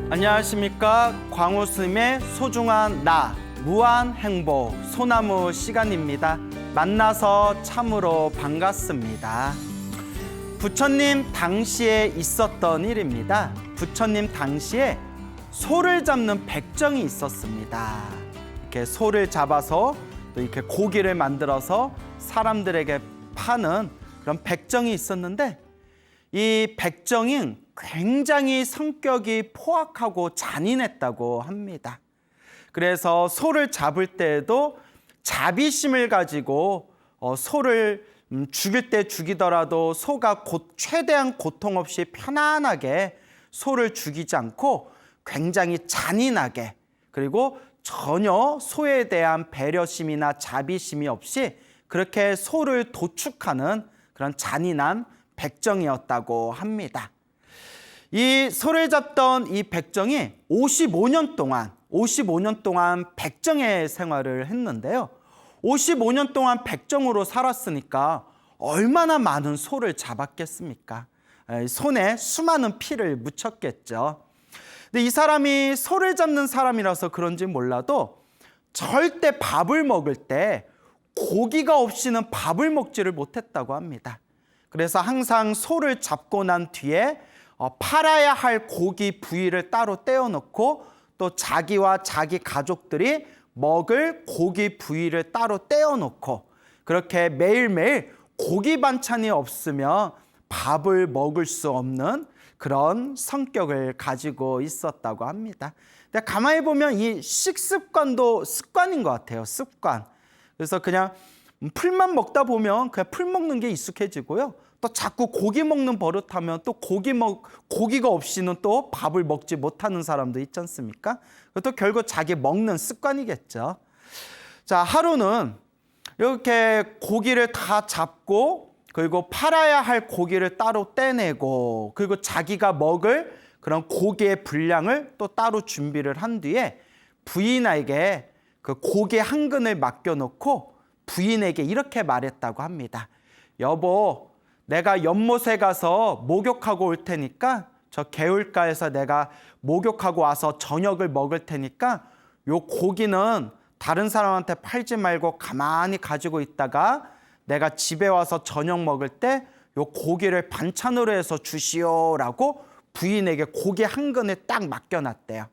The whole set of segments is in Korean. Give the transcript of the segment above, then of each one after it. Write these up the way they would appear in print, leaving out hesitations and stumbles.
안녕하십니까. 광우스님의 소중한 나 무한행복 소나무 시간입니다. 만나서 참으로 반갑습니다. 부처님 당시에 있었던 일입니다. 부처님 당시에 소를 잡는 백정이 있었습니다. 이렇게 소를 잡아서 또 이렇게 고기를 만들어서 사람들에게 파는 그런 백정이 있었는데, 이 백정은 굉장히 성격이 포악하고 잔인했다고 합니다. 그래서 소를 잡을 때에도 자비심을 가지고 소를 죽일 때 죽이더라도 소가 최대한 고통 없이 편안하게 소를 죽이지 않고 굉장히 잔인하게, 그리고 전혀 소에 대한 배려심이나 자비심이 없이 그렇게 소를 도축하는 그런 잔인한 백정이었다고 합니다. 이 소를 잡던 이 백정이 55년 동안 백정의 생활을 했는데요. 55년 동안 백정으로 살았으니까 얼마나 많은 소를 잡았겠습니까? 손에 수많은 피를 묻혔겠죠. 근데 이 사람이 소를 잡는 사람이라서 그런지 몰라도 절대 밥을 먹을 때 고기가 없이는 밥을 먹지를 못했다고 합니다. 그래서 항상 소를 잡고 난 뒤에 팔아야 할 고기 부위를 따로 떼어놓고, 또 자기와 자기 가족들이 먹을 고기 부위를 따로 떼어놓고, 그렇게 매일매일 고기 반찬이 없으면 밥을 먹을 수 없는 그런 성격을 가지고 있었다고 합니다. 근데 가만히 보면 이 식습관도 습관인 것 같아요. 습관. 그래서 그냥 풀만 먹다 보면 그냥 풀 먹는 게 익숙해지고요. 또 자꾸 고기 먹는 버릇하면 또 고기가 없이는 또 밥을 먹지 못하는 사람도 있지 않습니까? 그것도 결국 자기 먹는 습관이겠죠. 자, 하루는 이렇게 고기를 다 잡고, 그리고 팔아야 할 고기를 따로 떼내고, 그리고 자기가 먹을 그런 고기의 분량을 또 따로 준비를 한 뒤에 부인에게 그 고기 한 근을 맡겨놓고 부인에게 이렇게 말했다고 합니다. 여보, 내가 연못에 가서 목욕하고 올 테니까, 저 개울가에서 내가 목욕하고 와서 저녁을 먹을 테니까 요 고기는 다른 사람한테 팔지 말고 가만히 가지고 있다가 내가 집에 와서 저녁 먹을 때 요 고기를 반찬으로 해서 주시오라고 부인에게 고기 한 근을 딱 맡겨놨대요.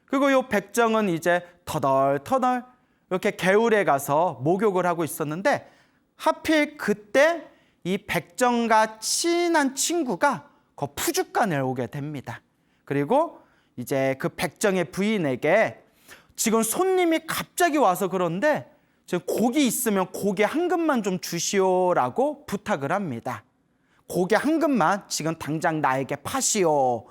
그리고 요 백정은 이제 터덜터덜 이렇게 개울에 가서 목욕을 하고 있었는데, 하필 그때 이 백정과 친한 친구가 그 푸주간을 오게 됩니다. 그리고 이제 그 백정의 부인에게 지금 손님이 갑자기 와서 그런데 지금 고기 있으면 고기 한 근만 좀 주시오라고 부탁을 합니다. 고기 한 근만 지금 당장 나에게 파시오.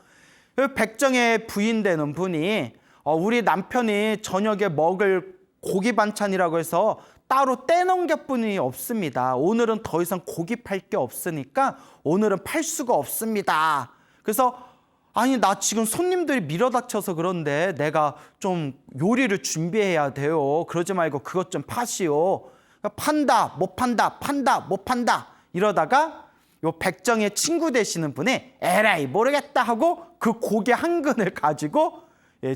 백정의 부인 되는 분이 우리 남편이 저녁에 먹을 고기 반찬이라고 해서 따로 떼놓은 것뿐이 없습니다. 오늘은 더 이상 고기 팔 게 없으니까 오늘은 팔 수가 없습니다. 그래서 아니, 나 지금 손님들이 밀어닥쳐서 그런데 내가 좀 요리를 준비해야 돼요. 그러지 말고 그것 좀 파시오. 판다 못 판다, 판다 못 판다 이러다가 요 백정의 친구 되시는 분이 에라이 모르겠다 하고 그 고기 한 근을 가지고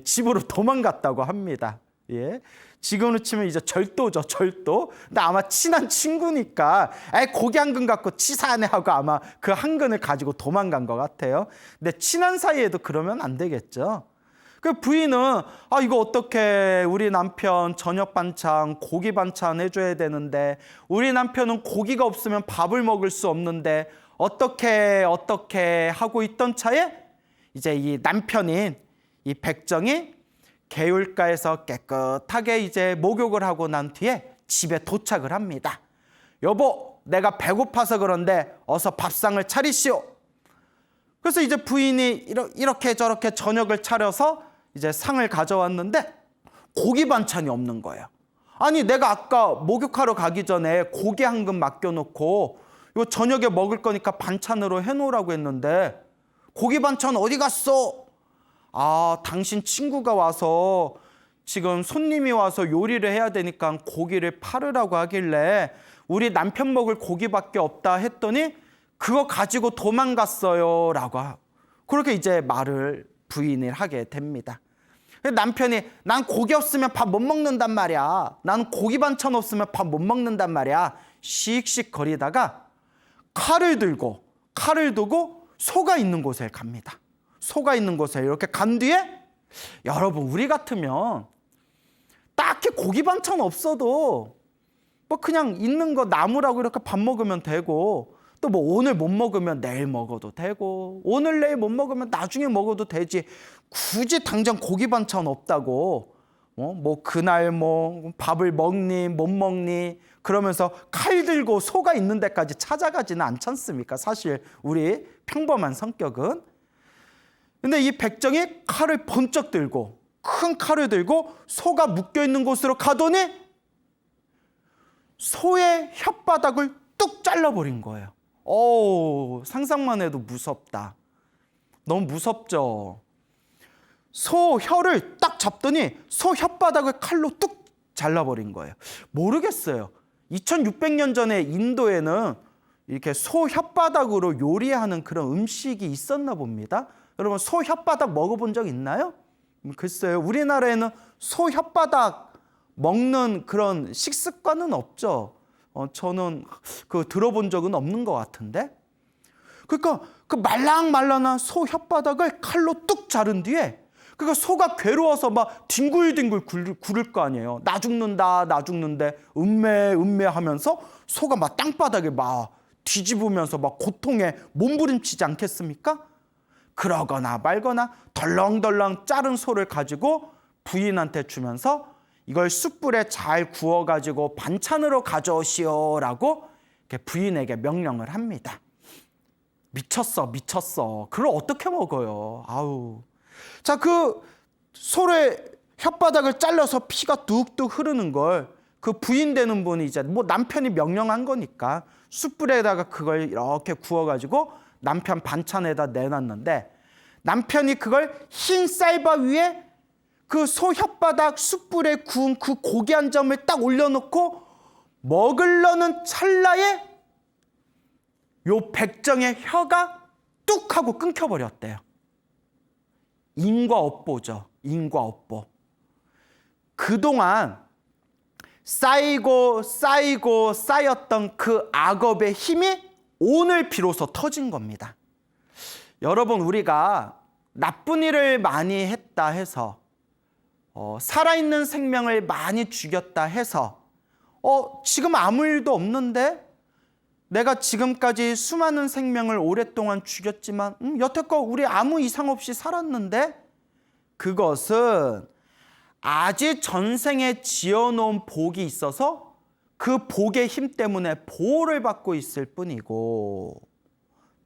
집으로 도망갔다고 합니다. 예. 지금으로 치면 이제 절도죠, 절도. 근데 아마 친한 친구니까 고기 한 근 갖고 치사하네 하고 아마 그 한 근을 가지고 도망간 것 같아요. 근데 친한 사이에도 그러면 안 되겠죠. 그 부인은 이거 어떻게, 우리 남편 저녁 반찬 고기 반찬 해줘야 되는데 우리 남편은 고기가 없으면 밥을 먹을 수 없는데 어떻게 하고 있던 차에 이제 이 남편인 이 백정이 개울가에서 깨끗하게 이제 목욕을 하고 난 뒤에 집에 도착을 합니다. 여보, 내가 배고파서 그런데 어서 밥상을 차리시오. 그래서 이제 부인이 이렇게 저렇게 저녁을 차려서 이제 상을 가져왔는데 고기 반찬이 없는 거예요. 아니, 내가 아까 목욕하러 가기 전에 고기 한 근 맡겨놓고 이거 저녁에 먹을 거니까 반찬으로 해놓으라고 했는데 고기 반찬 어디 갔어? 당신 친구가 와서 지금 손님이 와서 요리를 해야 되니까 고기를 팔으라고 하길래 우리 남편 먹을 고기밖에 없다 했더니 그거 가지고 도망갔어요 라고 그렇게 이제 말을 부인을 하게 됩니다. 남편이 난 고기 없으면 밥 못 먹는단 말이야. 나는 고기 반찬 없으면 밥 못 먹는단 말이야. 씩씩 거리다가 칼을 두고 소가 있는 곳에 갑니다. 소가 있는 곳에 이렇게 간 뒤에 여러분 우리 같으면 딱히 고기 반찬 없어도 뭐 그냥 있는 거 나무라고 이렇게 밥 먹으면 되고 또 뭐 오늘 못 먹으면 내일 먹어도 되고 오늘 내일 못 먹으면 나중에 먹어도 되지 굳이 당장 고기 반찬 없다고 뭐 그날 뭐 밥을 먹니 못 먹니 그러면서 칼 들고 소가 있는 데까지 찾아가지는 않지 않습니까? 사실 우리 평범한 성격은. 근데 이 백정이 칼을 번쩍 들고 큰 칼을 들고 소가 묶여있는 곳으로 가더니 소의 혓바닥을 뚝 잘라버린 거예요. 상상만 해도 무섭다. 너무 무섭죠? 소 혀를 딱 잡더니 소 혓바닥을 칼로 뚝 잘라버린 거예요. 모르겠어요. 2600년 전에 인도에는 이렇게 소 혓바닥으로 요리하는 그런 음식이 있었나 봅니다. 여러분 소 혓바닥 먹어본 적 있나요? 글쎄요. 우리나라에는 소 혓바닥 먹는 그런 식습관은 없죠. 저는 들어본 적은 없는 것 같은데. 그러니까 그 말랑말랑한 소 혓바닥을 칼로 뚝 자른 뒤에 그러니까 소가 괴로워서 막 뒹굴뒹굴 구를 거 아니에요. 나 죽는다, 나 죽는데 음메 하면서 소가 막 땅바닥에 막 뒤집으면서 막 고통에 몸부림치지 않겠습니까? 그러거나 말거나 덜렁덜렁 자른 소를 가지고 부인한테 주면서 이걸 숯불에 잘 구워가지고 반찬으로 가져오시오라고 부인에게 명령을 합니다. 미쳤어. 그걸 어떻게 먹어요? 아우. 자, 그 소의 혓바닥을 잘라서 피가 뚝뚝 흐르는 걸 그 부인 되는 분이 이제 뭐 남편이 명령한 거니까 숯불에다가 그걸 이렇게 구워가지고 남편 반찬에다 내놨는데 남편이 그걸 흰 쌀밥 위에 그 소 혓바닥 숯불에 구운 그 고기 한 점을 딱 올려놓고 먹으려는 찰나에 요 백정의 혀가 뚝 하고 끊겨버렸대요. 인과 업보죠. 인과 업보. 그동안 쌓였던 그 악업의 힘이 오늘 비로소 터진 겁니다. 여러분 우리가 나쁜 일을 많이 했다 해서 살아있는 생명을 많이 죽였다 해서 지금 아무 일도 없는데 내가 지금까지 수많은 생명을 오랫동안 죽였지만 여태껏 우리 아무 이상 없이 살았는데 그것은 아직 전생에 지어놓은 복이 있어서 그 복의 힘 때문에 보호를 받고 있을 뿐이고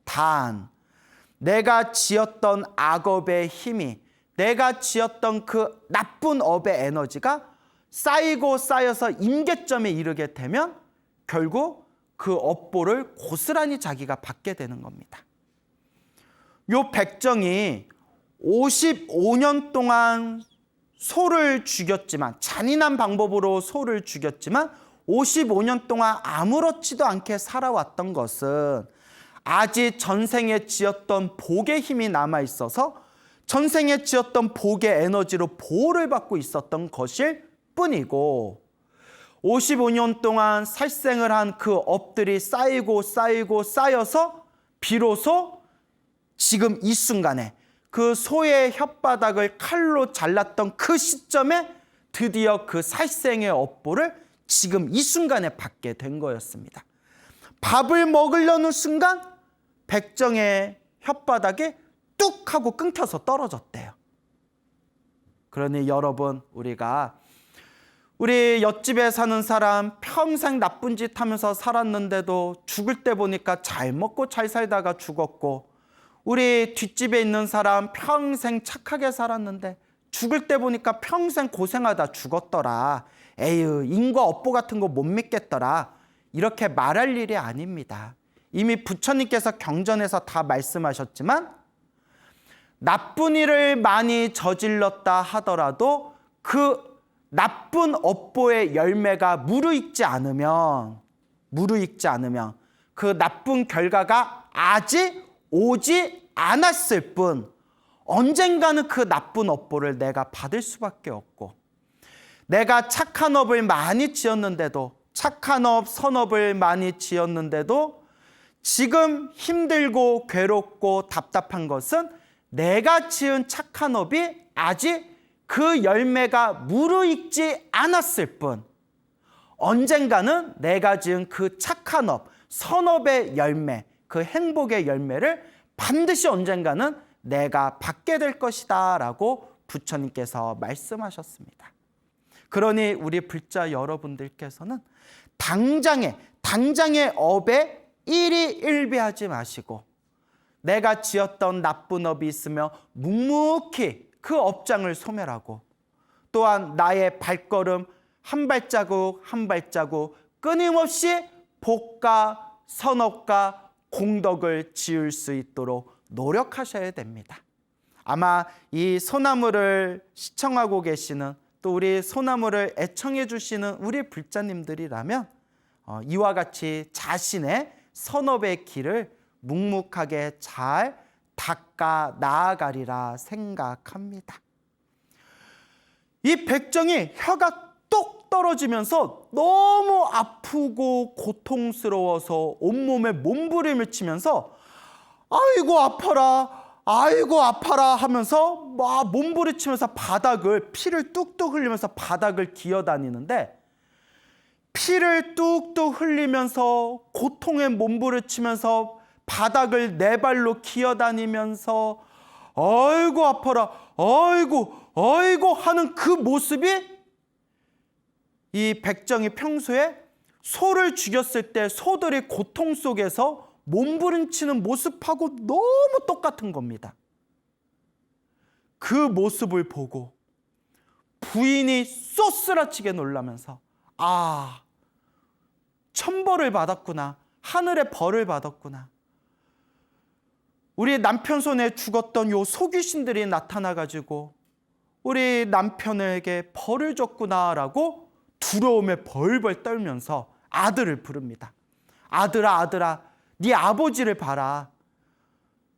단 내가 지었던 악업의 힘이 내가 지었던 그 나쁜 업의 에너지가 쌓여서 임계점에 이르게 되면 결국 그 업보를 고스란히 자기가 받게 되는 겁니다. 요 백정이 55년 동안 소를 죽였지만 잔인한 방법으로 소를 죽였지만 55년 동안 아무렇지도 않게 살아왔던 것은 아직 전생에 지었던 복의 힘이 남아있어서 전생에 지었던 복의 에너지로 보호를 받고 있었던 것일 뿐이고 55년 동안 살생을 한 그 업들이 쌓여서 비로소 지금 이 순간에 그 소의 혓바닥을 칼로 잘랐던 그 시점에 드디어 그 살생의 업보를 지금 이 순간에 받게 된 거였습니다. 밥을 먹으려는 순간 백정의 혓바닥이 뚝 하고 끊겨서 떨어졌대요. 그러니 여러분 우리 옆집에 사는 사람 평생 나쁜 짓 하면서 살았는데도 죽을 때 보니까 잘 먹고 잘 살다가 죽었고 우리 뒷집에 있는 사람 평생 착하게 살았는데 죽을 때 보니까 평생 고생하다 죽었더라. 에휴 인과 업보 같은 거 못 믿겠더라. 이렇게 말할 일이 아닙니다. 이미 부처님께서 경전에서 다 말씀하셨지만 나쁜 일을 많이 저질렀다 하더라도 그 나쁜 업보의 열매가 무르익지 않으면 그 나쁜 결과가 아직 오지 않았을 뿐 언젠가는 그 나쁜 업보를 내가 받을 수밖에 없고, 내가 착한 업을 많이 지었는데도, 착한 업, 선업을 많이 지었는데도 지금 힘들고 괴롭고 답답한 것은 내가 지은 착한 업이 아직 그 열매가 무르익지 않았을 뿐, 언젠가는 내가 지은 그 착한 업, 선업의 열매, 그 행복의 열매를 반드시 언젠가는 내가 받게 될 것이다 라고 부처님께서 말씀하셨습니다. 그러니 우리 불자 여러분들께서는 당장의 업에 일희일비하지 마시고, 내가 지었던 나쁜 업이 있으며 묵묵히 그 업장을 소멸하고, 또한 나의 발걸음 한 발자국 한 발자국 끊임없이 복과 선업과 공덕을 지을 수 있도록 노력하셔야 됩니다. 아마 이 소나무를 시청하고 계시는, 또 우리 소나무를 애청해 주시는 우리 불자님들이라면 이와 같이 자신의 선업의 길을 묵묵하게 잘 닦아 나아가리라 생각합니다. 이 백정이 혀가 똑 떨어지면서 너무 아프고 고통스러워서 온몸에 몸부림을 치면서 아이고 아파라, 아이고 아파라 하면서 막 몸부림치면서 바닥을, 피를 뚝뚝 흘리면서 바닥을 기어다니는데, 피를 뚝뚝 흘리면서 고통에 몸부림치면서 바닥을 네 발로 기어다니면서 아이고 아파라, 아이고 아이고 하는 그 모습이 이 백정이 평소에 소를 죽였을 때 소들이 고통 속에서 몸부림치는 모습하고 너무 똑같은 겁니다. 그 모습을 보고 부인이 쏘스라치게 놀라면서 천벌을 받았구나, 하늘의 벌을 받았구나, 우리 남편 손에 죽었던 요 소귀신들이 나타나가지고 우리 남편에게 벌을 줬구나라고 두려움에 벌벌 떨면서 아들을 부릅니다. 아들아, 아들아, 네 아버지를 봐라.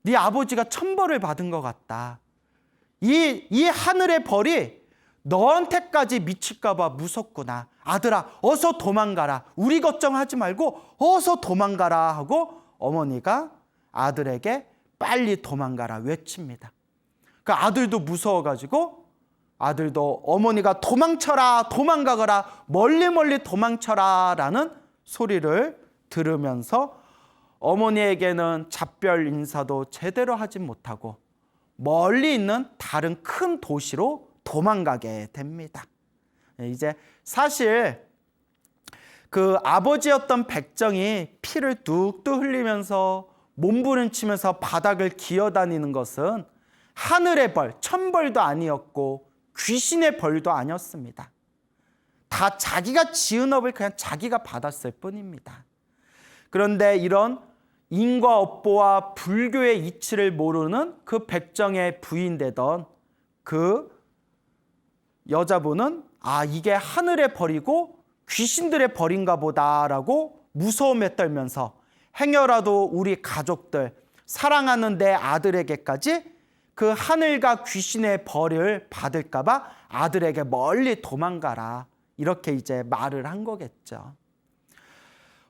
네 아버지가 천벌을 받은 것 같다. 이 하늘의 벌이 너한테까지 미칠까 봐 무섭구나. 아들아, 어서 도망가라. 우리 걱정하지 말고 어서 도망가라 하고 어머니가 아들에게 빨리 도망가라 외칩니다. 그 아들도 무서워가지고 아들도 어머니가 도망쳐라, 도망가거라, 멀리 멀리 도망쳐라 라는 소리를 들으면서 어머니에게는 작별 인사도 제대로 하지 못하고 멀리 있는 다른 큰 도시로 도망가게 됩니다. 이제 사실 그 아버지였던 백정이 피를 뚝뚝 흘리면서 몸부림치면서 바닥을 기어다니는 것은 하늘의 벌, 천벌도 아니었고 귀신의 벌도 아니었습니다. 다 자기가 지은 업을 그냥 자기가 받았을 뿐입니다. 그런데 이런 인과 업보와 불교의 이치를 모르는 그 백정의 부인되던 그 여자분은 이게 하늘의 벌이고 귀신들의 벌인가 보다라고 무서움에 떨면서 행여라도 우리 가족들, 사랑하는 내 아들에게까지 그 하늘과 귀신의 벌을 받을까 봐 아들에게 멀리 도망가라, 이렇게 이제 말을 한 거겠죠.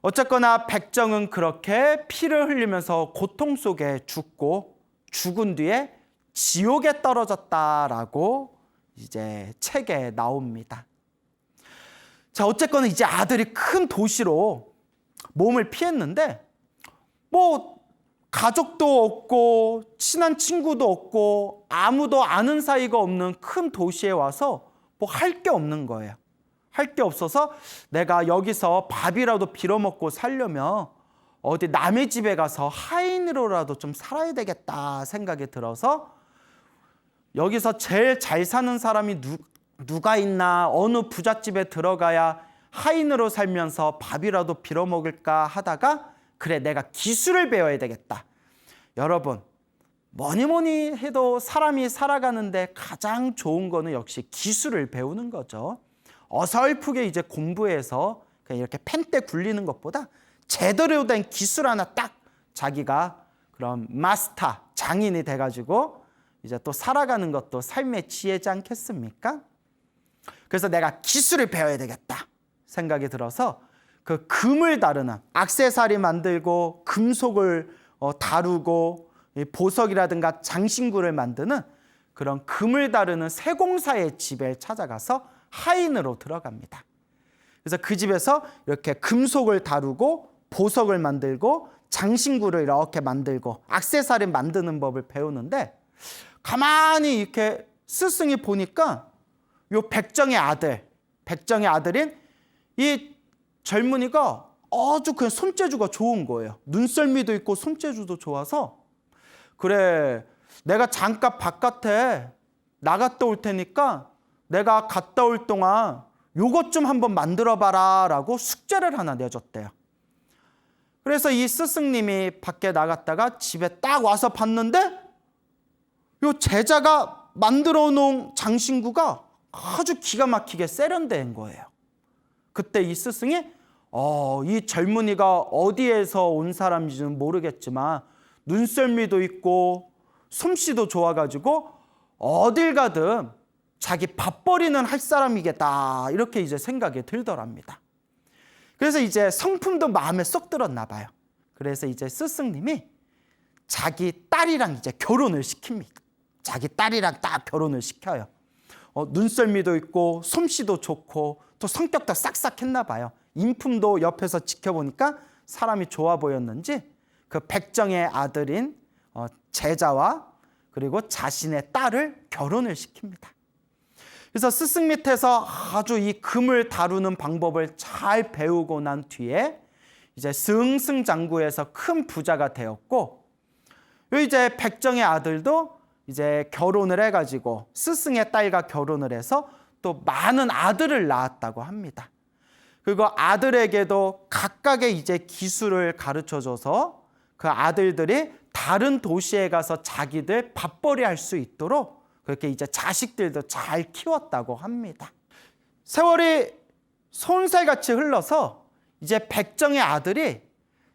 어쨌거나 백정은 그렇게 피를 흘리면서 고통 속에 죽고 죽은 뒤에 지옥에 떨어졌다라고 이제 책에 나옵니다. 자, 어쨌거나 이제 아들이 큰 도시로 몸을 피했는데 뭐 가족도 없고 친한 친구도 없고 아무도 아는 사이가 없는 큰 도시에 와서 뭐 할 게 없는 거예요. 할 게 없어서 내가 여기서 밥이라도 빌어먹고 살려면 어디 남의 집에 가서 하인으로라도 좀 살아야 되겠다 생각이 들어서 여기서 제일 잘 사는 사람이 누가 있나, 어느 부잣집에 들어가야 하인으로 살면서 밥이라도 빌어먹을까 하다가 그래, 내가 기술을 배워야 되겠다. 여러분, 뭐니 해도 사람이 살아가는데 가장 좋은 거는 역시 기술을 배우는 거죠. 어설프게 이제 공부해서 그냥 이렇게 펜때 굴리는 것보다 제대로 된 기술 하나 딱 자기가 그럼 마스터, 장인이 돼가지고 이제 또 살아가는 것도 삶의 지혜지 않겠습니까? 그래서 내가 기술을 배워야 되겠다 생각이 들어서 그 금을 다루는 액세서리 만들고 금속을 다루고 보석이라든가 장신구를 만드는 그런 금을 다루는 세공사의 집에 찾아가서 하인으로 들어갑니다. 그래서 그 집에서 이렇게 금속을 다루고 보석을 만들고 장신구를 이렇게 만들고 액세서리 만드는 법을 배우는데 가만히 이렇게 스승이 보니까 요 백정의 아들인 이 젊은이가 아주 그냥 손재주가 좋은 거예요. 눈썰미도 있고 손재주도 좋아서 그래 내가 잠깐 바깥에 나갔다 올 테니까 내가 갔다 올 동안 요것 좀 한번 만들어 봐라 라고 숙제를 하나 내줬대요. 그래서 이 스승님이 밖에 나갔다가 집에 딱 와서 봤는데 요 제자가 만들어 놓은 장신구가 아주 기가 막히게 세련된 거예요. 그때 이 스승이 이 젊은이가 어디에서 온 사람인지는 모르겠지만 눈썰미도 있고 솜씨도 좋아가지고 어딜 가든 자기 밥벌이는 할 사람이겠다 이렇게 이제 생각이 들더랍니다. 그래서 이제 성품도 마음에 쏙 들었나 봐요. 그래서 이제 스승님이 자기 딸이랑 이제 결혼을 시킵니다. 자기 딸이랑 딱 결혼을 시켜요. 눈썰미도 있고 솜씨도 좋고 또 성격도 싹싹했나 봐요. 인품도 옆에서 지켜보니까 사람이 좋아 보였는지 그 백정의 아들인 제자와 그리고 자신의 딸을 결혼을 시킵니다. 그래서 스승 밑에서 아주 이 금을 다루는 방법을 잘 배우고 난 뒤에 이제 승승장구해서 큰 부자가 되었고 이제 백정의 아들도 이제 결혼을 해가지고 스승의 딸과 결혼을 해서 또 많은 아들을 낳았다고 합니다. 그리고 아들에게도 각각의 이제 기술을 가르쳐줘서 그 아들들이 다른 도시에 가서 자기들 밥벌이 할 수 있도록 그렇게 이제 자식들도 잘 키웠다고 합니다. 세월이 손살같이 흘러서 이제 백정의 아들이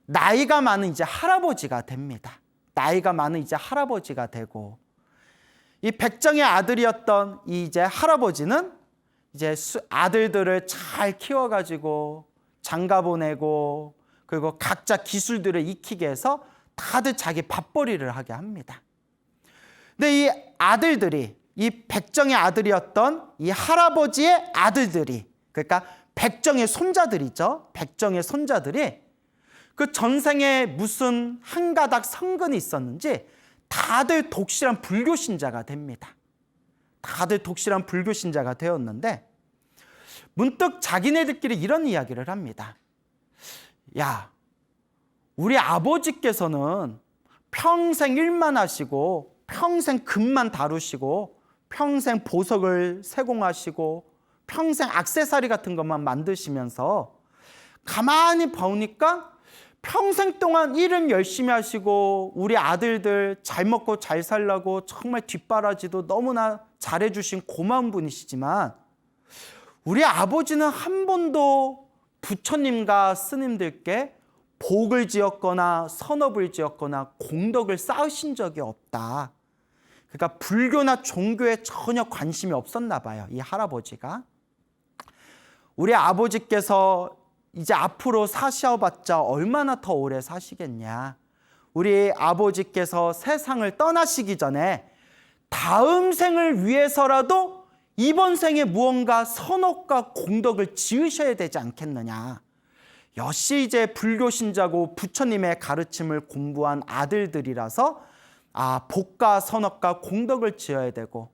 나이가 많은 이제 할아버지가 됩니다. 나이가 많은 이제 할아버지가 되고 이 백정의 아들이었던 이 이제 할아버지는 이제 아들들을 잘 키워가지고 장가 보내고 그리고 각자 기술들을 익히게 해서 다들 자기 밥벌이를 하게 합니다. 근데 이 아들들이 이 백정의 아들이었던 이 할아버지의 아들들이 그러니까 백정의 손자들이죠. 백정의 손자들이 그 전생에 무슨 한 가닥 성근이 있었는지 다들 독실한 불교 신자가 됩니다. 다들 독실한 불교 신자가 되었는데 문득 자기네들끼리 이런 이야기를 합니다. 야, 우리 아버지께서는 평생 일만 하시고 평생 금만 다루시고 평생 보석을 세공하시고 평생 액세서리 같은 것만 만드시면서 가만히 보니까 평생 동안 일은 열심히 하시고 우리 아들들 잘 먹고 잘 살라고 정말 뒷바라지도 너무나 잘해주신 고마운 분이시지만 우리 아버지는 한 번도 부처님과 스님들께 복을 지었거나 선업을 지었거나 공덕을 쌓으신 적이 없다. 그러니까 불교나 종교에 전혀 관심이 없었나 봐요. 이 할아버지가. 우리 아버지께서 이제 앞으로 사셔봤자 얼마나 더 오래 사시겠냐. 우리 아버지께서 세상을 떠나시기 전에 다음 생을 위해서라도 이번 생에 무언가 선업과 공덕을 지으셔야 되지 않겠느냐. 역시 이제 불교 신자고 부처님의 가르침을 공부한 아들들이라서 복과 선업과 공덕을 지어야 되고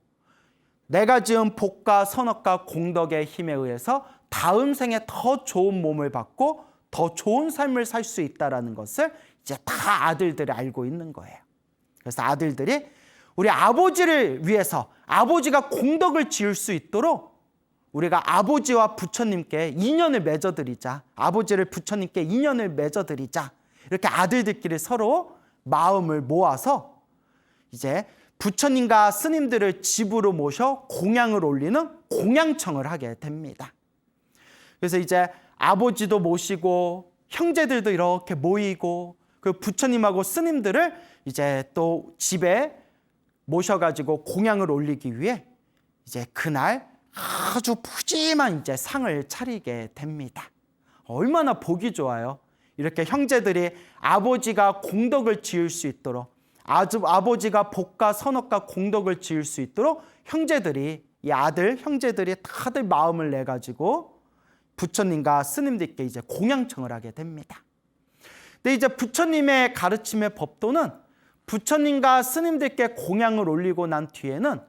내가 지은 복과 선업과 공덕의 힘에 의해서 다음 생에 더 좋은 몸을 받고 더 좋은 삶을 살 수 있다는 것을 이제 다 아들들이 알고 있는 거예요. 그래서 아들들이 우리 아버지를 위해서 아버지가 공덕을 지을 수 있도록 우리가 아버지와 부처님께 인연을 맺어드리자. 아버지를 부처님께 인연을 맺어드리자. 이렇게 아들들끼리 서로 마음을 모아서 이제 부처님과 스님들을 집으로 모셔 공양을 올리는 공양청을 하게 됩니다. 그래서 이제 아버지도 모시고 형제들도 이렇게 모이고 그 부처님하고 스님들을 이제 또 집에 모셔가지고 공양을 올리기 위해 이제 그날 아주 푸짐한 이제 상을 차리게 됩니다. 얼마나 보기 좋아요. 이렇게 형제들이 아버지가 공덕을 지을 수 있도록, 아버지가 복과 선업과 공덕을 지을 수 있도록 형제들이, 이 아들 형제들이 다들 마음을 내 가지고 부처님과 스님들께 이제 공양청을 하게 됩니다. 근데 이제 부처님의 가르침의 법도는 부처님과 스님들께 공양을 올리고 난 뒤에는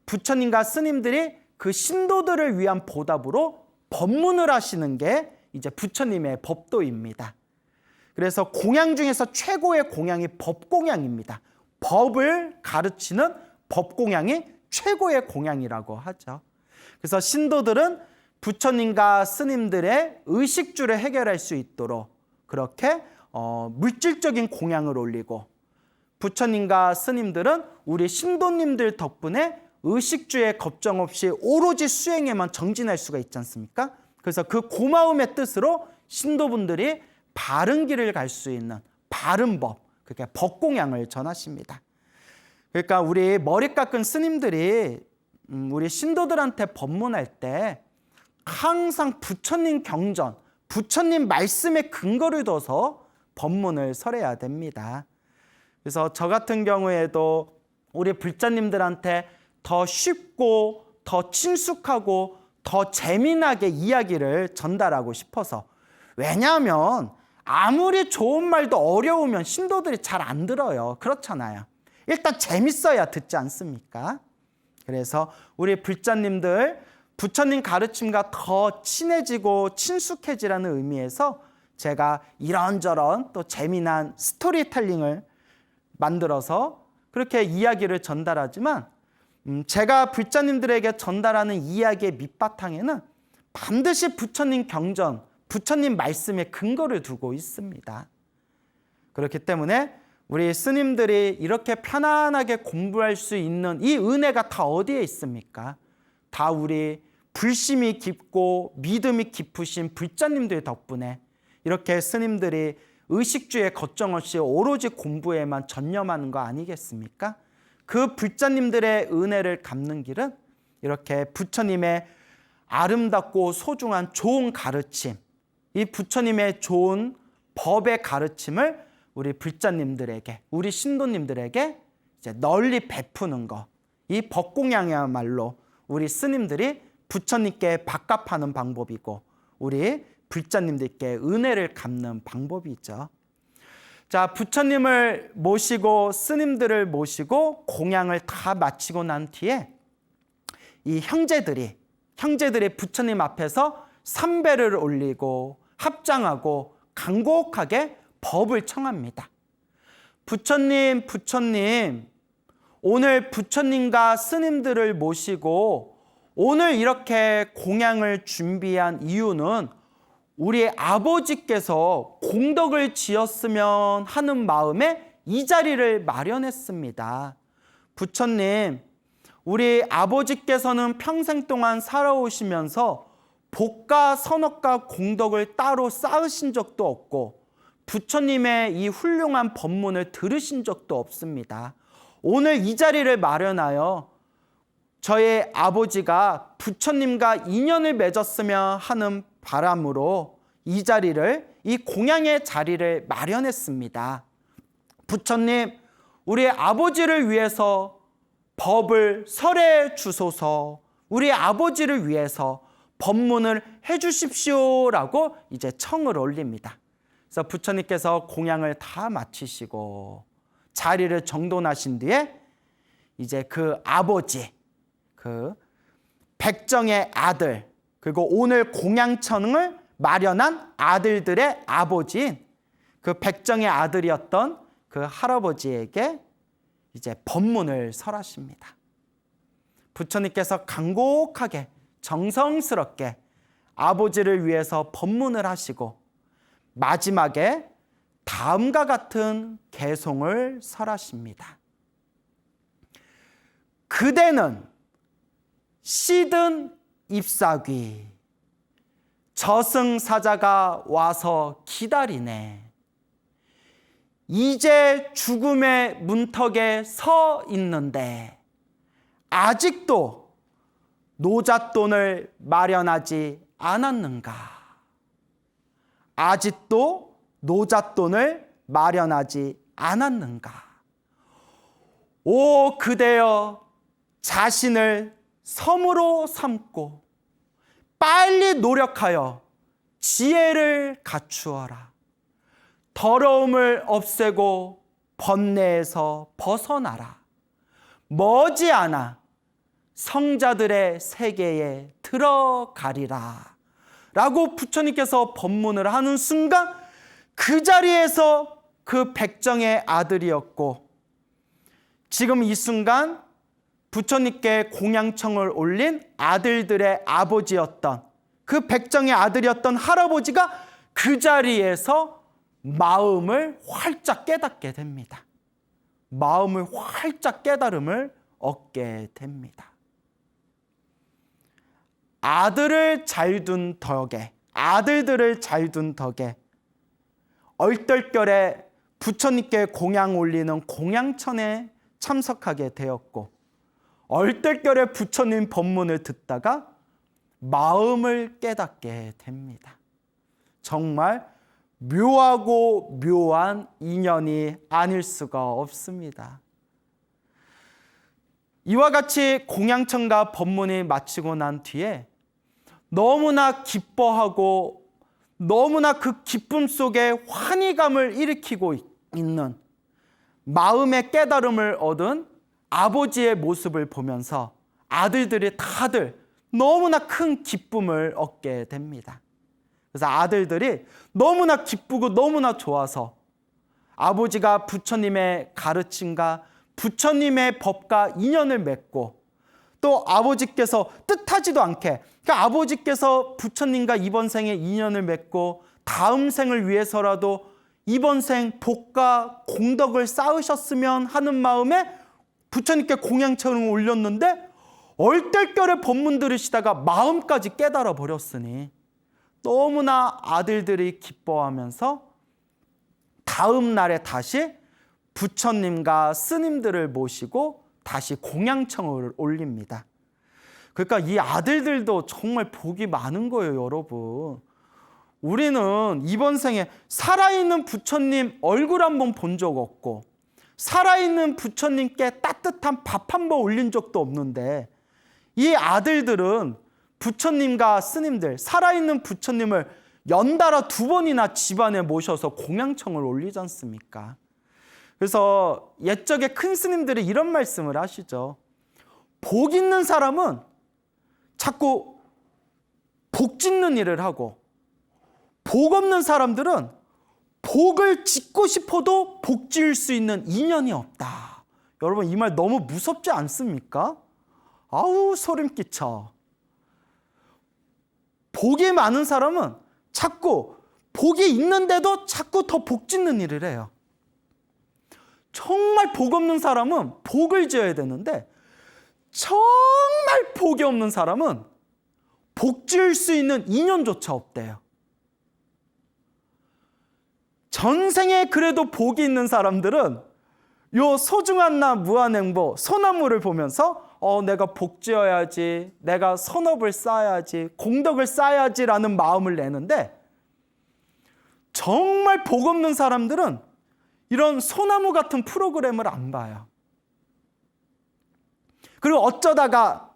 부처님과 스님들이 그 신도들을 위한 보답으로 법문을 하시는 게 이제 부처님의 법도입니다. 그래서 공양 중에서 최고의 공양이 법공양입니다. 법을 가르치는 법공양이 최고의 공양이라고 하죠. 그래서 신도들은 부처님과 스님들의 의식주를 해결할 수 있도록 그렇게 물질적인 공양을 올리고, 부처님과 스님들은 우리 신도님들 덕분에 의식주의 걱정 없이 오로지 수행에만 정진할 수가 있지 않습니까? 그래서 그 고마움의 뜻으로 신도분들이 바른 길을 갈 수 있는 바른 법, 그게 법공양을 전하십니다. 그러니까 우리 머리 깎은 스님들이 우리 신도들한테 법문할 때 항상 부처님 경전, 부처님 말씀에 근거를 둬서 법문을 설해야 됩니다. 그래서 저 같은 경우에도 우리 불자님들한테 더 쉽고 더 친숙하고 더 재미나게 이야기를 전달하고 싶어서, 왜냐하면 아무리 좋은 말도 어려우면 신도들이 잘 안 들어요. 그렇잖아요. 일단 재밌어야 듣지 않습니까? 그래서 우리 불자님들 부처님 가르침과 더 친해지고 친숙해지라는 의미에서 제가 이런저런 또 재미난 스토리텔링을 만들어서 그렇게 이야기를 전달하지만, 제가 불자님들에게 전달하는 이야기의 밑바탕에는 반드시 부처님 경전, 부처님 말씀에 근거를 두고 있습니다. 그렇기 때문에 우리 스님들이 이렇게 편안하게 공부할 수 있는 이 은혜가 다 어디에 있습니까? 다 우리 불심이 깊고 믿음이 깊으신 불자님들 덕분에 이렇게 스님들이 의식주의 걱정 없이 오로지 공부에만 전념하는 거 아니겠습니까? 그 불자님들의 은혜를 갚는 길은 이렇게 부처님의 아름답고 소중한 좋은 가르침, 이 부처님의 좋은 법의 가르침을 우리 불자님들에게, 우리 신도님들에게 이제 널리 베푸는 것, 이 법공양이야말로 우리 스님들이 부처님께 밥값하는 방법이고 우리 불자님들께 은혜를 갚는 방법이죠. 자, 부처님을 모시고 스님들을 모시고 공양을 다 마치고 난 뒤에 이 형제들이 부처님 앞에서 삼배를 올리고 합장하고 간곡하게 법을 청합니다. 부처님, 오늘 부처님과 스님들을 모시고 오늘 이렇게 공양을 준비한 이유는 우리 아버지께서 공덕을 지었으면 하는 마음에 이 자리를 마련했습니다. 부처님, 우리 아버지께서는 평생 동안 살아오시면서 복과 선업과 공덕을 따로 쌓으신 적도 없고 부처님의 이 훌륭한 법문을 들으신 적도 없습니다. 오늘 이 자리를 마련하여 저의 아버지가 부처님과 인연을 맺었으면 하는 바람으로 이 자리를, 이 공양의 자리를 마련했습니다. 부처님, 우리 아버지를 위해서 법을 설해 주소서, 우리 아버지를 위해서 법문을 해 주십시오라고 이제 청을 올립니다. 그래서 부처님께서 공양을 다 마치시고 자리를 정돈하신 뒤에 이제 그 아버지, 그 백정의 아들, 그리고 오늘 공양천을 마련한 아들들의 아버지인 그 백정의 아들이었던 그 할아버지에게 이제 법문을 설하십니다. 부처님께서 간곡하게 정성스럽게 아버지를 위해서 법문을 하시고 마지막에 다음과 같은 개송을 설하십니다. 그대는 시든 잎사귀, 저승사자가 와서 기다리네. 이제 죽음의 문턱에 서 있는데 아직도 노잣돈을 마련하지 않았는가? 아직도 노잣돈을 마련하지 않았는가? 오 그대여 자신을 섬으로 삼고 빨리 노력하여 지혜를 갖추어라. 더러움을 없애고 번뇌에서 벗어나라. 머지않아 성자들의 세계에 들어가리라. 라고 부처님께서 법문을 하는 순간 그 자리에서 그 백정의 아들이었고 지금 이 순간 부처님께 공양청을 올린 아들들의 아버지였던 그 백정의 아들이었던 할아버지가 그 자리에서 마음을 활짝 깨닫게 됩니다. 마음을 활짝 깨달음을 얻게 됩니다. 아들을 잘 둔 덕에, 아들들을 잘 둔 덕에 얼떨결에 부처님께 공양 올리는 공양천에 참석하게 되었고 얼떨결에 부처님 법문을 듣다가 마음을 깨닫게 됩니다. 정말 묘하고 묘한 인연이 아닐 수가 없습니다. 이와 같이 공양천가 법문이 마치고 난 뒤에 너무나 기뻐하고 너무나 그 기쁨 속에 환희감을 일으키고 있는 마음의 깨달음을 얻은 아버지의 모습을 보면서 아들들이 다들 너무나 큰 기쁨을 얻게 됩니다. 그래서 아들들이 너무나 기쁘고 너무나 좋아서 아버지가 부처님의 가르침과 부처님의 법과 인연을 맺고 또 아버지께서 뜻하지도 않게 그러니까 아버지께서 부처님과 이번 생에 인연을 맺고 다음 생을 위해서라도 이번 생 복과 공덕을 쌓으셨으면 하는 마음에 부처님께 공양청을 올렸는데 얼떨결에 법문 들으시다가 마음까지 깨달아 버렸으니 너무나 아들들이 기뻐하면서 다음 날에 다시 부처님과 스님들을 모시고 다시 공양청을 올립니다. 그러니까 이 아들들도 정말 복이 많은 거예요, 여러분. 우리는 이번 생에 살아있는 부처님 얼굴 한번 본 적 없고 살아있는 부처님께 따뜻한 밥 한 번 올린 적도 없는데 이 아들들은 부처님과 스님들, 살아있는 부처님을 연달아 2번이나 집안에 모셔서 공양청을 올리지 않습니까? 그래서 옛적에 큰 스님들이 이런 말씀을 하시죠. 복 있는 사람은 자꾸 복 짓는 일을 하고 복 없는 사람들은 복을 짓고 싶어도 복 지을 수 있는 인연이 없다. 여러분 이 말 너무 무섭지 않습니까? 아우 소름 끼쳐. 복이 많은 사람은 자꾸 복이 있는데도 자꾸 더 복 짓는 일을 해요. 정말 복 없는 사람은 복을 지어야 되는데 정말 복이 없는 사람은 복 지을 수 있는 인연조차 없대요. 전생에 그래도 복이 있는 사람들은 요 소중한 나 무한행보 소나무를 보면서 내가 복 지어야지, 내가 선업을 쌓아야지, 공덕을 쌓아야지라는 마음을 내는데 정말 복 없는 사람들은 이런 소나무 같은 프로그램을 안 봐요. 그리고 어쩌다가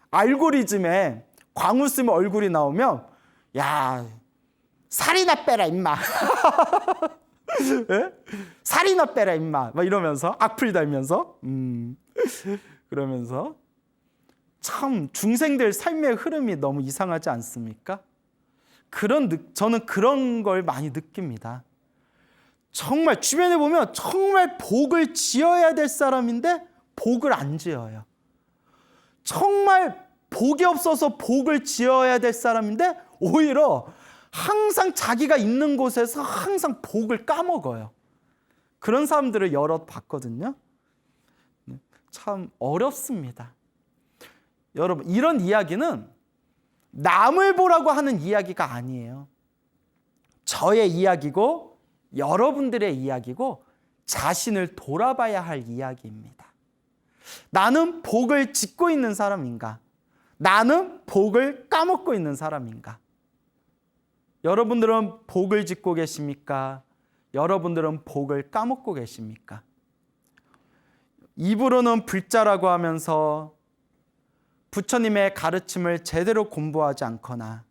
알고리즘에 광우스님 얼굴이 나오면 야 살이나 빼라 임마. 예? 살이나 빼라 임마. 막 이러면서 악플 달면서 그러면서 참 중생들 삶의 흐름이 너무 이상하지 않습니까? 저는 그런 걸 많이 느낍니다. 정말 주변에 보면 정말 복을 지어야 될 사람인데 복을 안 지어요. 정말 복이 없어서 복을 지어야 될 사람인데 오히려 항상 자기가 있는 곳에서 항상 복을 까먹어요. 그런 사람들을 여럿 봤거든요. 참 어렵습니다. 여러분 이런 이야기는 남을 보라고 하는 이야기가 아니에요. 저의 이야기고 여러분들의 이야기고 자신을 돌아봐야 할 이야기입니다. 나는 복을 짓고 있는 사람인가? 나는 복을 까먹고 있는 사람인가? 여러분들은 복을 짓고 계십니까? 여러분들은 복을 까먹고 계십니까? 입으로는 불자라고 하면서 부처님의 가르침을 제대로 공부하지 않거나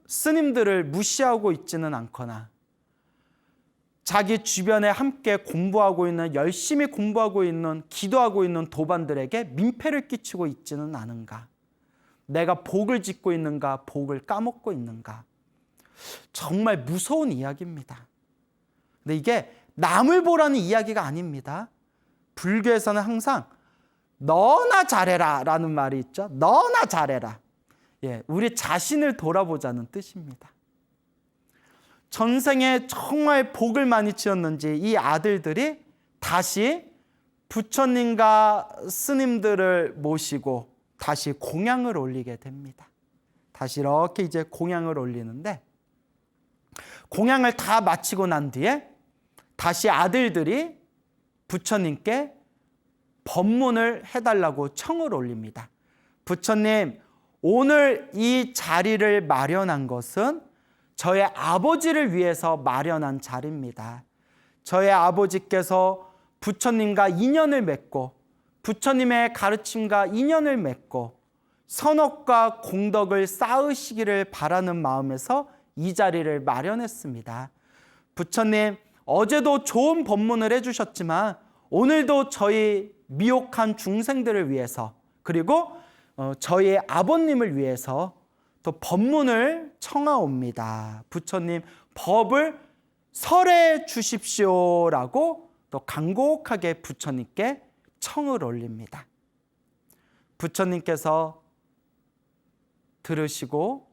스님들을 무시하고 있지는 않거나 자기 주변에 함께 공부하고 있는, 열심히 공부하고 있는, 기도하고 있는 도반들에게 민폐를 끼치고 있지는 않은가? 내가 복을 짓고 있는가? 복을 까먹고 있는가? 정말 무서운 이야기입니다. 근데 이게 남을 보라는 이야기가 아닙니다. 불교에서는 항상 너나 잘해라 라는 말이 있죠. 너나 잘해라. 우리 자신을 돌아보자는 뜻입니다. 전생에 정말 복을 많이 지었는지 이 아들들이 다시 부처님과 스님들을 모시고 다시 공양을 올리게 됩니다. 다시 이렇게 이제 공양을 올리는데, 공양을 다 마치고 난 뒤에 다시 아들들이 부처님께 법문을 해달라고 청을 올립니다. 부처님, 오늘 이 자리를 마련한 것은 저의 아버지를 위해서 마련한 자리입니다. 저의 아버지께서 부처님과 인연을 맺고 부처님의 가르침과 인연을 맺고 선업과 공덕을 쌓으시기를 바라는 마음에서 이 자리를 마련했습니다. 부처님, 어제도 좋은 법문을 해주셨지만 오늘도 저희 미혹한 중생들을 위해서, 그리고 저희 아버님을 위해서 또 법문을 청하옵니다. 부처님, 법을 설해 주십시오라고 또 간곡하게 부처님께 청을 올립니다. 부처님께서 들으시고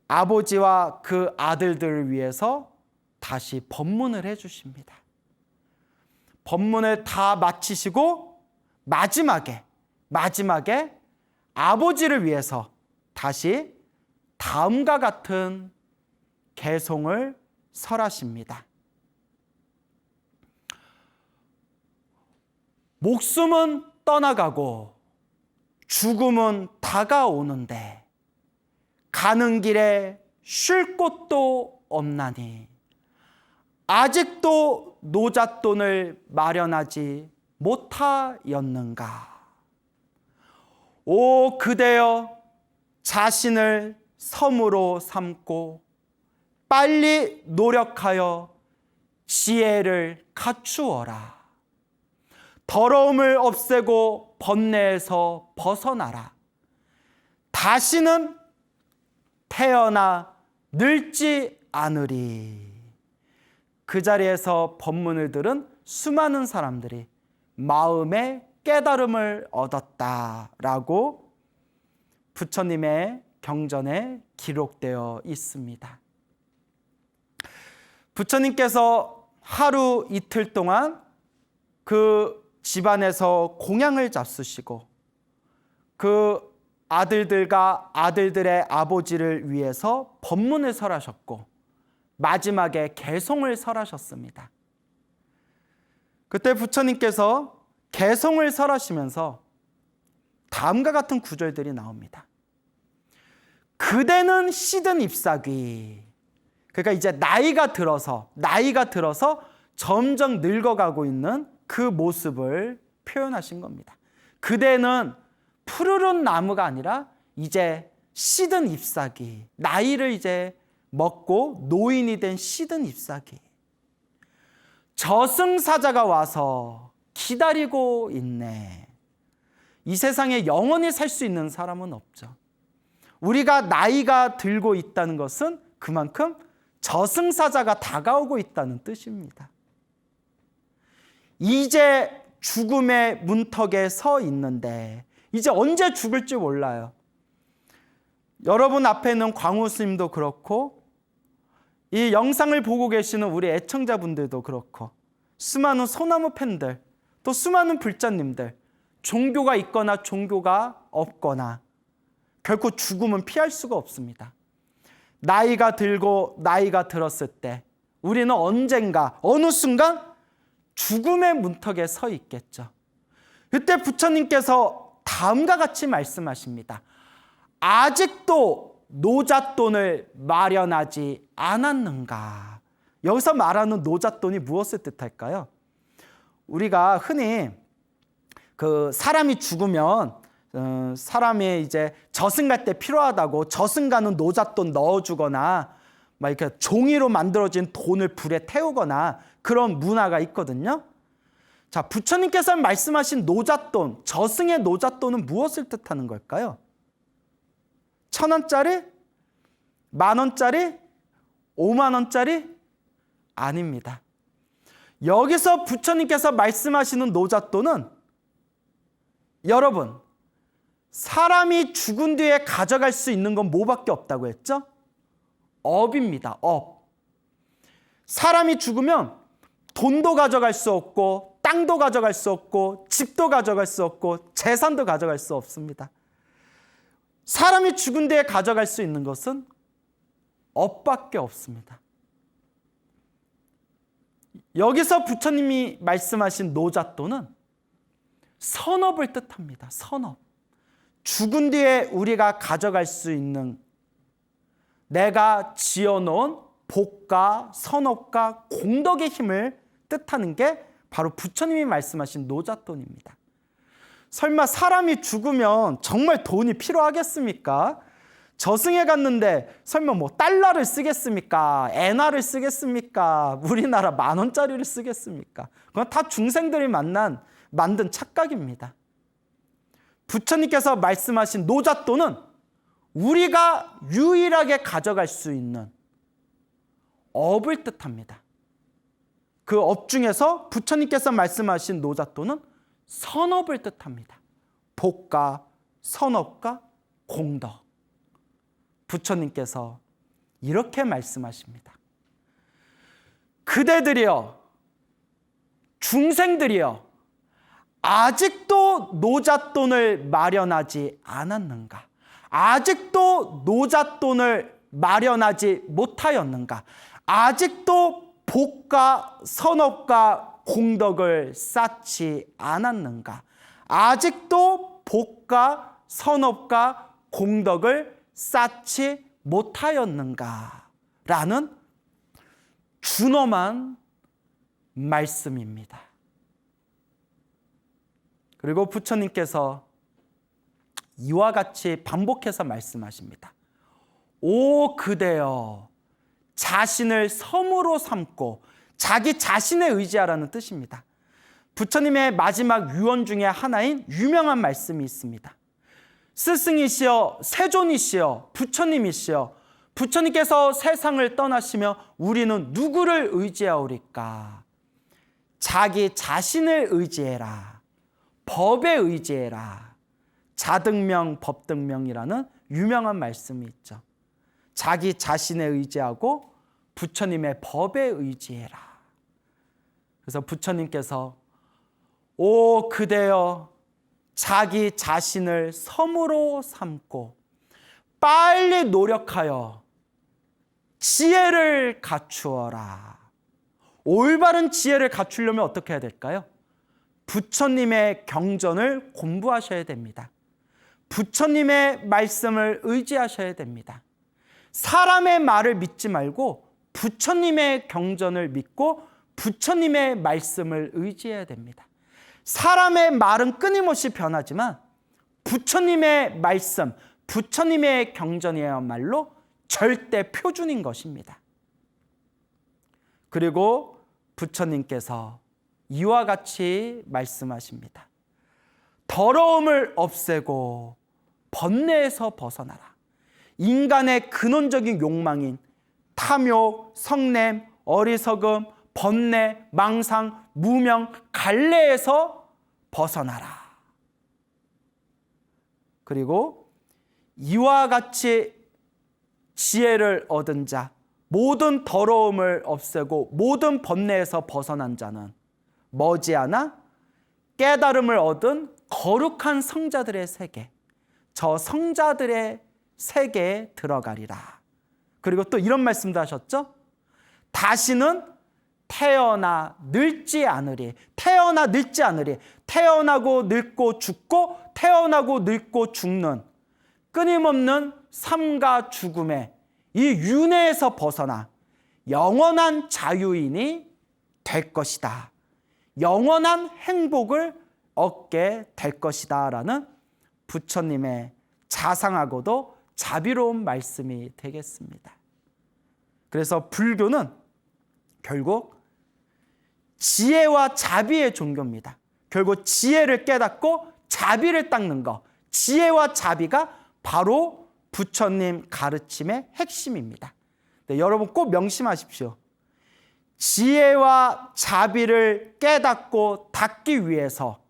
아버지와 그 아들들을 위해서 다시 법문을 해주십니다. 법문을 다 마치시고 마지막에 아버지를 위해서 다시 다음과 같은 개송을 설하십니다. 목숨은 떠나가고 죽음은 다가오는데 가는 길에 쉴 곳도 없나니 아직도 노잣돈을 마련하지 못하였는가? 오 그대여, 자신을 섬으로 삼고 빨리 노력하여 지혜를 갖추어라. 더러움을 없애고 번뇌에서 벗어나라. 다시는 태어나 늙지 않으리. 그 자리에서 법문을 들은 수많은 사람들이 마음의 깨달음을 얻었다라고 부처님의 경전에 기록되어 있습니다. 부처님께서 하루 이틀 동안 그 집안에서 공양을 잡수시고 그 아들들과 아들들의 아버지를 위해서 법문을 설하셨고 마지막에 개송을 설하셨습니다. 그때 부처님께서 개송을 설하시면서 다음과 같은 구절들이 나옵니다. 그대는 시든 잎사귀. 그러니까 이제 나이가 들어서 점점 늙어가고 있는 그 모습을 표현하신 겁니다. 그대는 푸르른 나무가 아니라 이제 시든 잎사귀, 나이를 이제 먹고 노인이 된 시든 잎사귀. 저승사자가 와서 기다리고 있네. 이 세상에 영원히 살 수 있는 사람은 없죠. 우리가 나이가 들고 있다는 것은 그만큼 저승사자가 다가오고 있다는 뜻입니다. 이제 죽음의 문턱에 서 있는데 이제 언제 죽을지 몰라요. 여러분 앞에 있는 광우 스님도 그렇고 이 영상을 보고 계시는 우리 애청자분들도 그렇고 수많은 소나무 팬들, 또 수많은 불자님들, 종교가 있거나 종교가 없거나 결코 죽음은 피할 수가 없습니다. 나이가 들고 나이가 들었을 때 우리는 언젠가 어느 순간 죽음의 문턱에 서 있겠죠. 그때 부처님께서 다음과 같이 말씀하십니다. 아직도 노잣돈을 마련하지 않았는가? 여기서 말하는 노잣돈이 무엇을 뜻할까요? 우리가 흔히 사람이 죽으면 사람이 이제 저승 갈 때 필요하다고 저승 가는 노잣돈 넣어주거나 막 이렇게 종이로 만들어진 돈을 불에 태우거나 그런 문화가 있거든요. 자, 부처님께서 말씀하신 노잣돈, 저승의 노잣돈은 무엇을 뜻하는 걸까요? 1,000원짜리? 10,000원짜리? 50,000원짜리? 아닙니다. 여기서 부처님께서 말씀하시는 노잣돈은 여러분, 사람이 죽은 뒤에 가져갈 수 있는 건 뭐밖에 없다고 했죠? 업입니다. 업. 사람이 죽으면 돈도 가져갈 수 없고 땅도 가져갈 수 없고 집도 가져갈 수 없고 재산도 가져갈 수 없습니다. 사람이 죽은 뒤에 가져갈 수 있는 것은 업밖에 없습니다. 여기서 부처님이 말씀하신 노잣돈은 선업을 뜻합니다. 선업. 죽은 뒤에 우리가 가져갈 수 있는 내가 지어놓은 복과 선업과 공덕의 힘을 뜻하는 게 바로 부처님이 말씀하신 노잣돈입니다. 설마 사람이 죽으면 정말 돈이 필요하겠습니까? 저승에 갔는데 설마 뭐 달러를 쓰겠습니까? 엔화를 쓰겠습니까? 우리나라 10,000원짜리를 쓰겠습니까? 그건 다 중생들이 만든 착각입니다. 부처님께서 말씀하신 노잣돈은 우리가 유일하게 가져갈 수 있는 업을 뜻합니다. 그 업 중에서 부처님께서 말씀하신 노잣돈은 선업을 뜻합니다. 복과 선업과 공덕. 부처님께서 이렇게 말씀하십니다. 그대들이여, 중생들이여, 아직도 노잣돈을 마련하지 않았는가? 아직도 노잣돈을 마련하지 못하였는가? 아직도 복과 선업과 공덕을 쌓지 않았는가? 아직도 복과 선업과 공덕을 쌓지 못하였는가? 라는 준엄한 말씀입니다. 그리고 부처님께서 이와 같이 반복해서 말씀하십니다. 오 그대여, 자신을 섬으로 삼고 자기 자신에 의지하라는 뜻입니다. 부처님의 마지막 유언 중에 하나인 유명한 말씀이 있습니다. 스승이시여, 세존이시여, 부처님이시여, 부처님께서 세상을 떠나시며 우리는 누구를 의지하오리까? 자기 자신을 의지해라. 법에 의지해라. 자등명, 법등명이라는 유명한 말씀이 있죠. 자기 자신에 의지하고 부처님의 법에 의지해라. 그래서 부처님께서 오 그대여, 자기 자신을 섬으로 삼고 빨리 노력하여 지혜를 갖추어라. 올바른 지혜를 갖추려면 어떻게 해야 될까요? 부처님의 경전을 공부하셔야 됩니다. 부처님의 말씀을 의지하셔야 됩니다. 사람의 말을 믿지 말고 부처님의 경전을 믿고 부처님의 말씀을 의지해야 됩니다. 사람의 말은 끊임없이 변하지만 부처님의 말씀, 부처님의 경전이야말로 절대 표준인 것입니다. 그리고 부처님께서 이와 같이 말씀하십니다. 더러움을 없애고 번뇌에서 벗어나라. 인간의 근원적인 욕망인 탐욕, 성냄, 어리석음, 번뇌, 망상, 무명, 갈래에서 벗어나라. 그리고 이와 같이 지혜를 얻은 자, 모든 더러움을 없애고 모든 번뇌에서 벗어난 자는 머지않아 깨달음을 얻은 거룩한 성자들의 세계, 저 성자들의 세계에 들어가리라. 그리고 또 이런 말씀도 하셨죠? 다시는 태어나 늙지 않으리. 태어나 늙지 않으리. 태어나고 늙고 죽고 태어나고 늙고 죽는 끊임없는 삶과 죽음의 이 윤회에서 벗어나 영원한 자유인이 될 것이다. 영원한 행복을 얻게 될 것이다 라는 부처님의 자상하고도 자비로운 말씀이 되겠습니다. 그래서 불교는 결국 지혜와 자비의 종교입니다. 결국 지혜를 깨닫고 자비를 닦는 것, 지혜와 자비가 바로 부처님 가르침의 핵심입니다. 네, 여러분 꼭 명심하십시오. 지혜와 자비를 깨닫고 닦기 위해서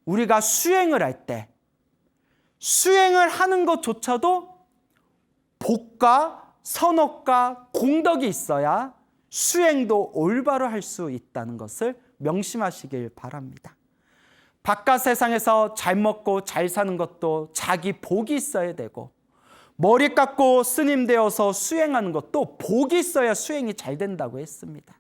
우리가 수행을 할 때 수행을 하는 것조차도 복과 선업과 공덕이 있어야 수행도 올바로 할 수 있다는 것을 명심하시길 바랍니다. 바깥 세상에서 잘 먹고 잘 사는 것도 자기 복이 있어야 되고, 머리 깎고 스님 되어서 수행하는 것도 복이 있어야 수행이 잘 된다고 했습니다.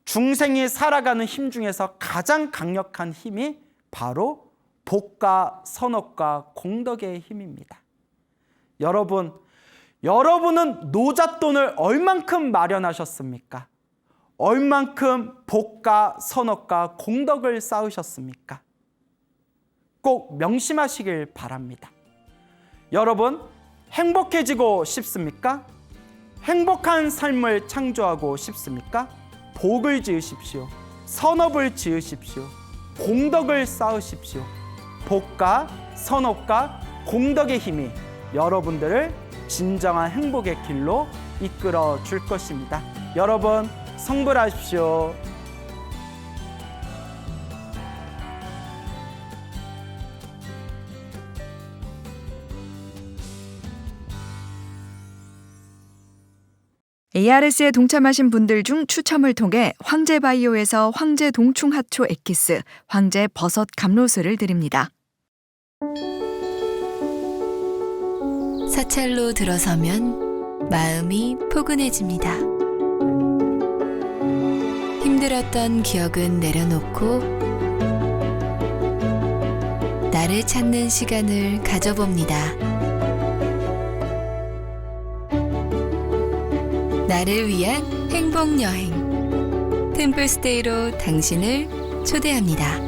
중생이 살아가는 힘 중에서 가장 강력한 힘이 바로 복과 선업과 공덕의 힘입니다. 여러분은 노잣돈을 얼만큼 마련하셨습니까? 얼만큼 복과 선업과 공덕을 쌓으셨습니까? 꼭 명심하시길 바랍니다. 여러분, 행복해지고 싶습니까? 행복한 삶을 창조하고 싶습니까? 복을 지으십시오. 선업을 지으십시오. 공덕을 쌓으십시오. 복과 선업과 공덕의 힘이 여러분들을 진정한 행복의 길로 이끌어 줄 것입니다. 여러분, 성불하십시오. ARS에 동참하신 분들 중 추첨을 통해 황제바이오에서 황제 동충하초 엑기스, 황제 버섯 감로스를 드립니다. 사찰로 들어서면 마음이 포근해집니다. 힘들었던 기억은 내려놓고 나를 찾는 시간을 가져봅니다. 나를 위한 행복 여행, 템플스테이로 당신을 초대합니다.